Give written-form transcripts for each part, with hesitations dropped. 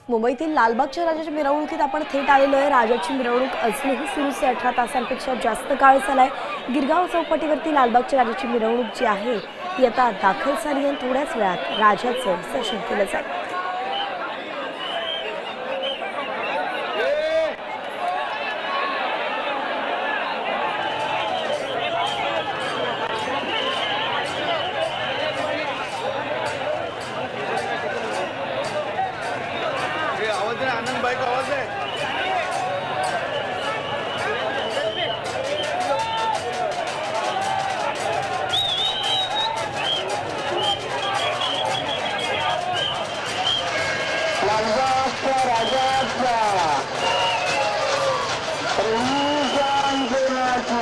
मुंबईतील लालबागच्या राजाच्या मिरवणुकीत आपण थेट आलेलो आहे। राजाची मिरवणूक अजूनही सुरूच आहे। 18 तासांपेक्षा जास्त काळ झालाय। गिरगाव चौपाटीवरती लालबागच्या राजाची मिरवणूक जी आहे ती आता दाखल झाली आहे। थोड्याच वेळात राजाचं विसर्जन केलं जाईल। आनंद भाई का आवाज है। लालबागच्या राजाचा रहीजान देण्याची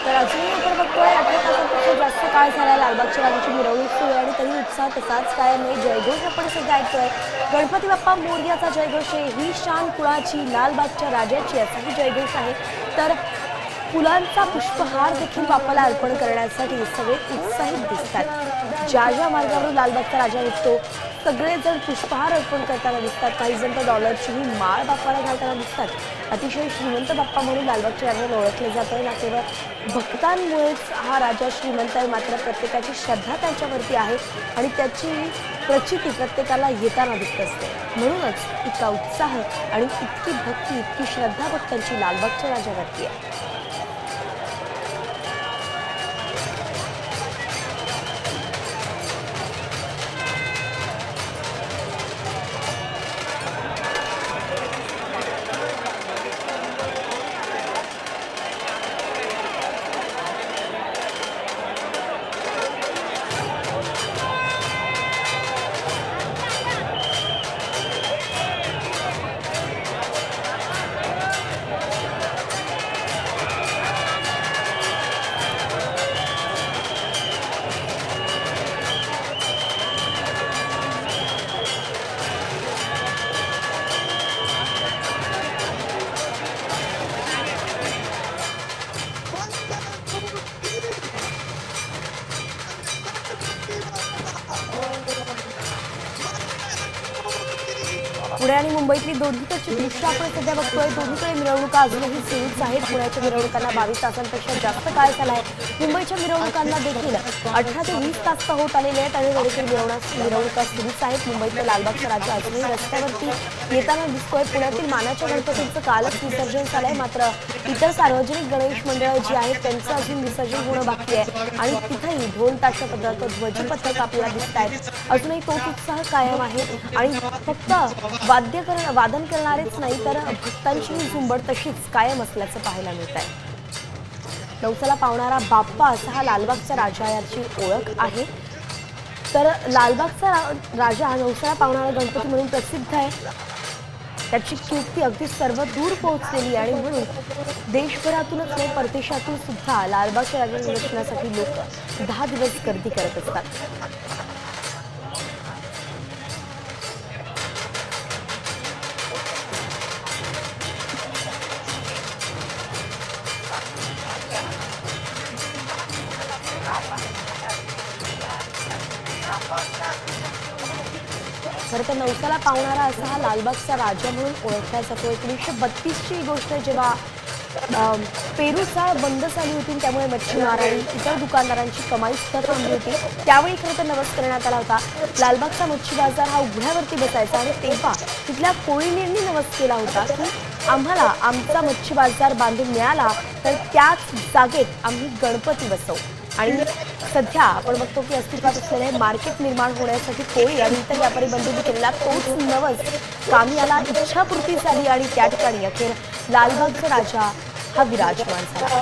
तर अजूनही आपण बघतोय 18 तासांपेक्षा जास्त काळ झाला लालबागच्या राजाची मिरवणूक सुरू आहे आणि तरी उत्साह तसाच कायम आहे। जयघोष आपण सध्या ऐकतोय। गणपती बाप्पा मोरयाचा जयघोष आहे। ही शान कुळाची लालबागच्या राजाची असाही जयघोष आहे। तर फुलांचा पुष्पहार देखील बाप्पाला अर्पण करण्यासाठी सगळे उत्साहित दिसतात। ज्या ज्या मार्गावरून लालबागचा राजा निघतो सगळेजण पुष्पहार अर्पण करताना दिसतात। काही जण तर डॉलरचीही माळ बाप्पाला घालताना दिसतात। अतिशय श्रीमंत बाप्पा म्हणून लालबागच्या राजाला ओळखले जाते। ना केवळ भक्तांमुळेच हा राजा श्रीमंत आहे, मात्र प्रत्येकाची श्रद्धा त्याच्यावरती आहे आणि त्याची प्रचिती प्रत्येकाला येताना दिसत असते। म्हणूनच इतका उत्साह आणि इतकी भक्ती, इतकी श्रद्धा भक्तांची लालबागच्या राजावरती आहे। पुणे आणि मुंबईतली दोन्हीकडची दृश्य आपण सध्या बघतोय। दोन्हीकडे मिरवणुका अजूनही सुरूच आहेत। पुण्याच्या मिरवणुकांना 22 तासांपेक्षा जास्त काळ झालाय। मुंबईच्या मिरवणुकांना देखील 18 ते 20 तास होत आलेले आहेत आणि देखील मिरवणुका सुरूच आहेत। मुंबईतला लालबागचा राजा अजूनही रस्त्यावरती येताना दिसतोय। पुण्यातील मानाच्या गणपतींचं कालच विसर्जन झालंय, मात्र इतर सार्वजनिक गणेश मंडळं जी आहेत त्यांचं अजून विसर्जन होणं बाकी आहे आणि तिथेही ढोल ताशा पथक, ध्वजी पथक आपल्याला दिसत आहेत। अजूनही तोच उत्साह कायम आहे आणि फक्त वादन करणारेच नाही तर भक्तांची झुंबड तशीच कायम असल्याचं पाहायला मिळत आहे। नवसाला पावणारा बाप्पा असा हा लालबागचा राजा याची ओळख आहे। तर लालबागचा राजा हा नवसाला पावणारा गणपती म्हणून प्रसिद्ध आहे। त्याची कीर्ती अगदी सर्व दूर पोहोचलेली आहे आणि म्हणून देशभरातूनच नाही परदेशातून सुद्धा लालबागच्या राजाच्या दर्शनासाठी लोक 10 दिवस गर्दी करत असतात। खरं तर नवसाला पावणारा असा हा लालबागचा राजा म्हणून ओळखला जातो। 1932ची गोष्ट जेव्हा पेरूचा बंद झाली होती त्यामुळे मच्छीमार आणि इतर दुकानदारांची कमाई सुद्धा थांबली होती। त्यावेळी खरं तर नवस करण्यात आला होता। लालबागचा मच्छी बाजार हा उघड्यावरती बसायचा आणि तेव्हा तिथल्या कोळींनी नवस केला होता की आम्हाला आमचा मच्छी बाजार बांधून मिळाला तर त्याच जागेत आम्ही गणपती बसवू। आणि सध्या आपण बघतो की अस्तित्वात असलेले मार्केट निर्माण होण्यासाठी कोळी आणि इतर व्यापारी बंधूंनी केलेला तोच नवस कामी आला, इच्छापूर्ती झाली आणि त्या ठिकाणी अखेर लालबागचा राजा हा विराजमान झाला।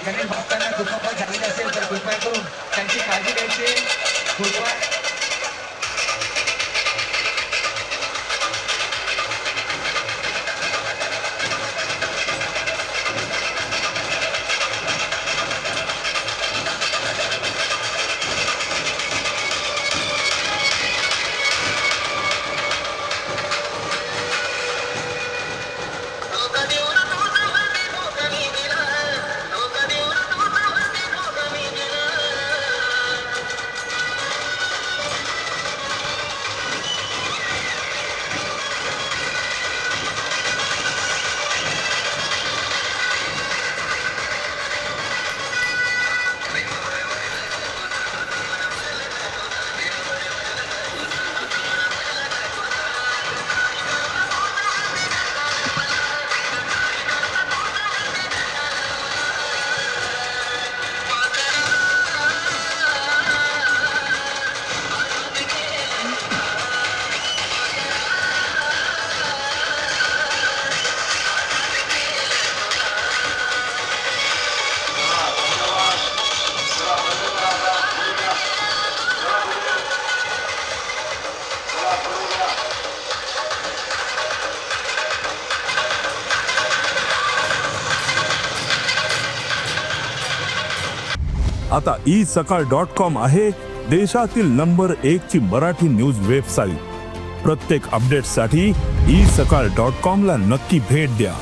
गणेश भक्तांना दुखापत झालेली असेल तर कृपया करून त्यांची काळजी घ्यायची. कृपया आता isakal.com आहे देशातील नंबर 1 ची मराठी न्यूज वेबसाईट. प्रत्येक अपडेटसाठी isakal.com ला नक्की भेट द्या.